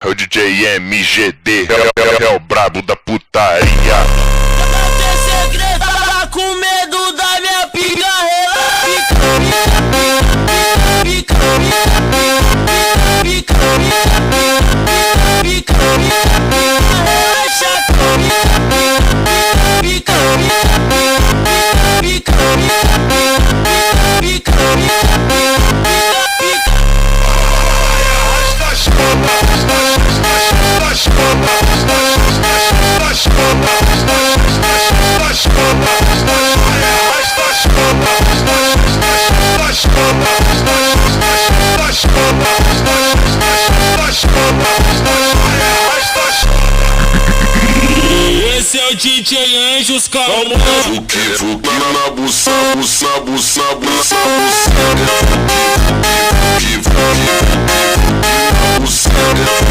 É o DJ MGD, é o brabo da putaria. Não tem segredo, tá com medo da minha pica, esse é o DJ Anjos, calma. Fuki na buça, buça, buça, buça, buça.